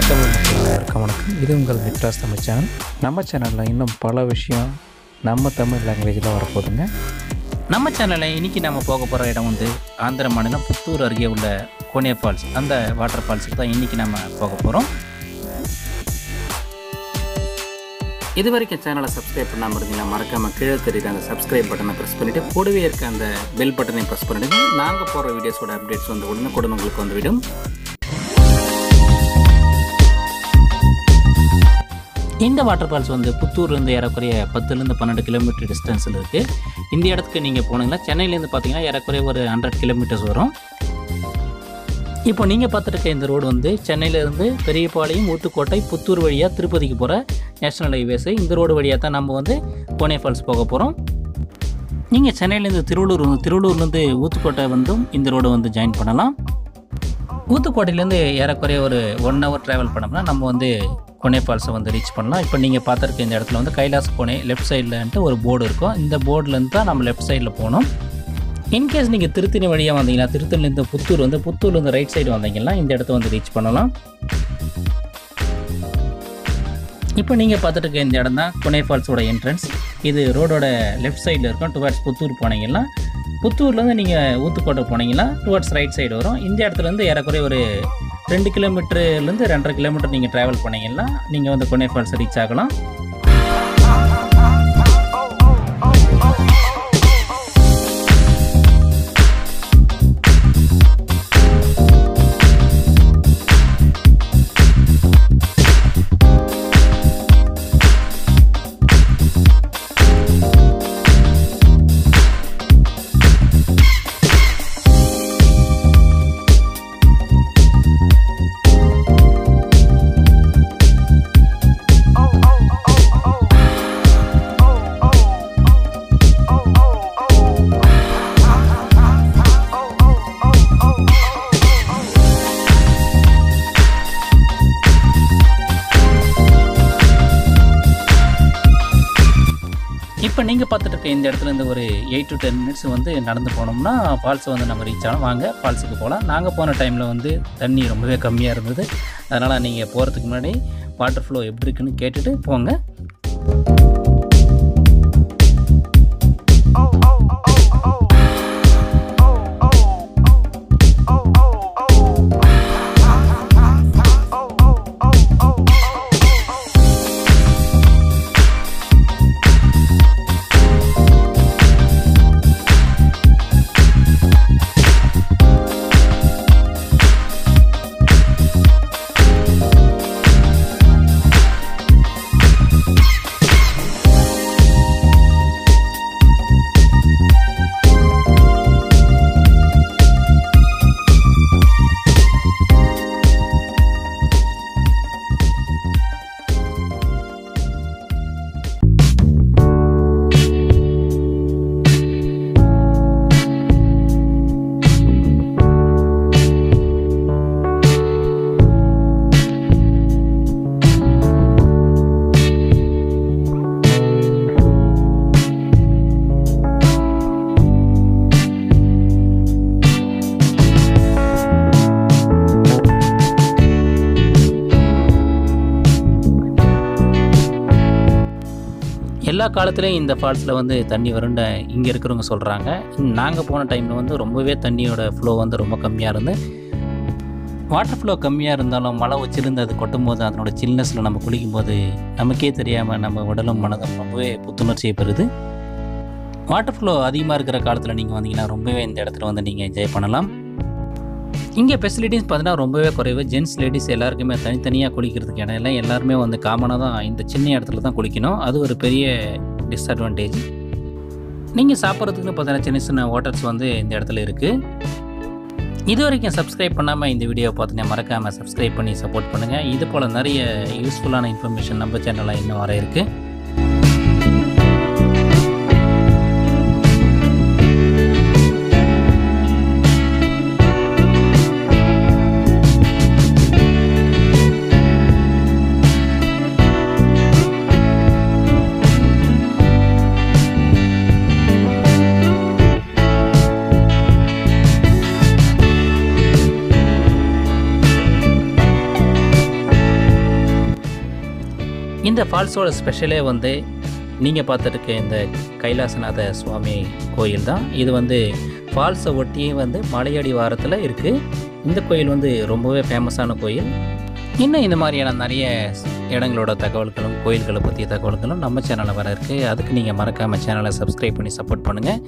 தமிழ் மக்கள் அனைவருக்கும் வணக்கம். இது உங்கள் விக்டாஸ் தமிழ் சேனல். நம்ம சேனலில் இன்னும் பல விஷயம் நம்ம தமிழ் லாங்குவேஜில் வரப்போகுதுங்க. நம்ம சேனலில் இன்றைக்கி நம்ம போக போகிற இடம் வந்து ஆந்திர மாநிலம் புத்தூர் அருகே உள்ள கோனே ஃபால்ஸ். அந்த வாட்டர் ஃபால்ஸுக்கு தான் இன்றைக்கி நம்ம போக போகிறோம். இது வரைக்கும் சேனலை சப்ஸ்கிரைப் பண்ணாமல் இருந்தீங்கன்னா மறக்காமல் கீழே தெரியுற அந்த சப்ஸ்கிரைப் பட்டனை ப்ரெஸ் பண்ணிவிட்டு கூடவே இருக்க அந்த பெல் பட்டனை ப்ரெஸ் பண்ணிவிட்டு நாங்கள் போகிற வீடியோஸோட அப்டேட்ஸ் வந்து உடனுக்குடன் உங்களுக்கு வந்துவிடும். இந்த வாட்டர் ஃபால்ஸ் வந்து புத்தூர்லேருந்து ஏறக்குறைய 10லேருந்து 12 கிலோமீட்டர் டிஸ்டன்ஸில் இருக்குது. இந்த இடத்துக்கு நீங்கள் போனீங்கன்னா சென்னையிலேருந்து பார்த்தீங்கன்னா ஏறக்குறைய ஒரு 100 கிலோமீட்டர்ஸ் வரும். இப்போ நீங்கள் பார்த்துருக்க இந்த ரோடு வந்து சென்னையிலேருந்து பெரியபாளையம், ஊத்துக்கோட்டை, புத்தூர் வழியாக திருப்பதிக்கு போகிற நேஷனல் ஹைவேஸு. இந்த ரோடு வழியாக தான் நம்ம வந்து கோனே ஃபால்ஸ் போக போகிறோம். நீங்கள் சென்னையிலேருந்து திருவள்ளூர்லேருந்து ஊத்துக்கோட்டை வந்தும் இந்த ரோடு வந்து ஜாயின் பண்ணலாம். ஊத்துக்கோட்டையிலேருந்து ஏறக்குறைய ஒரு 1 ஹவர் ட்ராவல் பண்ணோம்னா நம்ம வந்து கோனே ஃபால்ஸை வந்து ரீச் பண்ணலாம். இப்போ நீங்கள் பார்த்துருக்க இந்த இடத்துல வந்து கைலாஸ் கோனே லெஃப்ட் சைட்லன்ட்டு ஒரு போர்டு இருக்கும். இந்த போர்டுலேருந்து தான் நம்ம லெஃப்ட் சைடில் போகணும். இன்கேஸ் நீங்கள் திருத்தணி வழியாக வந்தீங்கன்னா திருத்தணிலேருந்து புத்தூர்லேருந்து ரைட் சைடு வந்தீங்கன்னா இந்த இடத்த வந்து ரீச் பண்ணலாம். இப்போ நீங்கள் பார்த்துட்டு இருக்க இந்த இடம் தான் கோனே ஃபால்ஸோட என்ட்ரன்ஸ். இது ரோடோட லெஃப்ட் சைடில் இருக்கும். டுவர்ட்ஸ் புத்தூர் போனீங்கன்னா, புத்தூர்லேருந்து நீங்கள் ஊத்துக்கோட்டை போனீங்கன்னா டுவர்ட்ஸ் ரைட் சைடு வரும். இந்த இடத்துலேருந்து ஏறக்குறைய ஒரு 2 கிலோமீட்டர்லேருந்து 2.5 கிலோமீட்டர் நீங்கள் ட்ராவல் பண்ணிங்கன்னா நீங்கள் வந்து கோனே ஃபால்ஸ் ரீச் ஆகலாம். இப்போ நீங்கள் பார்த்துட்டு இருக்க இந்த இடத்துலேருந்து ஒரு 8 to 10 மினிட்ஸ் வந்து நடந்து போனோம்னா ஃபால்ஸை வந்து நம்ம ரீச் ஆகலாம். வாங்க ஃபால்ஸுக்கு போகலாம். நாங்கள் போன டைமில் வந்து தண்ணி ரொம்பவே கம்மியாக இருந்தது. அதனால் நீங்கள் போகிறதுக்கு முன்னாடி வாட்டர் ஃப்ளோ எப்படி இருக்குன்னு கேட்டுட்டு போங்க. எல்லா காலத்துலேயும் இந்த ஃபால்ஸில் வந்து தண்ணி வரும்னு இங்கே இருக்கிறவங்க சொல்கிறாங்க. நாங்கள் போன டைமில் வந்து ரொம்பவே தண்ணியோட ஃப்ளோ வந்து ரொம்ப கம்மியாக இருந்து, வாட்டர் ஃப்ளோ கம்மியாக இருந்தாலும் மழை வச்சிருந்து அது கொட்டும் போது அதனோட சில்னஸில் நம்ம குளிக்கும்போது நமக்கே தெரியாமல் நம்ம உடலும் மனதும் ரொம்பவே புத்துணர்ச்சியை பெறுது. வாட்டர் ஃப்ளோ அதிகமாக இருக்கிற காலத்தில் நீங்கள் வந்தீங்கன்னா ரொம்பவே இந்த இடத்துல வந்து நீங்கள் என்ஜாய் பண்ணலாம். இங்கே ஃபெசிலிட்டிஸ் பார்த்தீங்கன்னா ரொம்பவே குறைவு. ஜென்ட்ஸ் லேடிஸ் எல்லாருக்குமே தனித்தனியாக குளிக்கிறதுக்கு இடம் இல்லை. எல்லாருமே வந்து காமனாக தான் இந்த சின்ன இடத்துல தான் குளிக்கணும். அது ஒரு பெரிய டிஸ்அட்வான்டேஜ். நீங்கள் சாப்பிட்றதுக்குன்னு பார்த்தீங்கன்னா சின்ன சின்ன ஹோட்டல்ஸ் வந்து இந்த இடத்துல இருக்குது. இது வரைக்கும் சப்ஸ்கிரைப் பண்ணாமல் இந்த வீடியோவை பார்த்தீங்கன்னா மறக்காமல் சப்ஸ்கிரைப் பண்ணி சப்போர்ட் பண்ணுங்கள். இது போல் நிறைய யூஸ்ஃபுல்லான இன்ஃபர்மேஷன் நம்ம சேனலில் இன்னும் வர இருக்குது. இந்த ஃபால்ஸோட ஸ்பெஷலே வந்து நீங்கள் பார்த்துருக்க இந்த கைலாசநாத சுவாமி கோயில் தான். இது வந்து ஃபால்ஸை ஒட்டியே வந்து மலையடி வாரத்தில் இருக்குது. இந்த கோயில் வந்து ரொம்பவே ஃபேமஸான கோயில். இன்னும் இந்த மாதிரியான நிறைய இடங்களோட தகவல்களும் கோயில்களை பற்றிய தகவல்களும் நம்ம சேனலில் வர இருக்குது. அதுக்கு நீங்கள் மறக்காமல் சேனலை சப்ஸ்கிரைப் பண்ணி சப்போர்ட் பண்ணுங்கள்.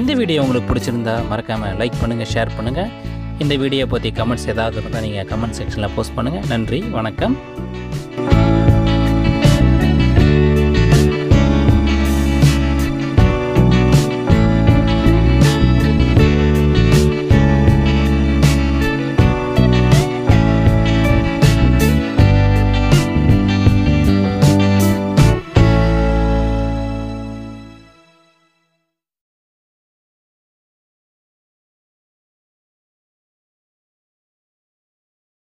இந்த வீடியோ உங்களுக்கு பிடிச்சிருந்தா மறக்காமல் லைக் பண்ணுங்கள், ஷேர் பண்ணுங்கள். இந்த வீடியோ பற்றி கமெண்ட்ஸ் ஏதாவது இருந்தால் நீங்கள் கமெண்ட் செக்ஷனில் போஸ்ட் பண்ணுங்கள். நன்றி, வணக்கம்.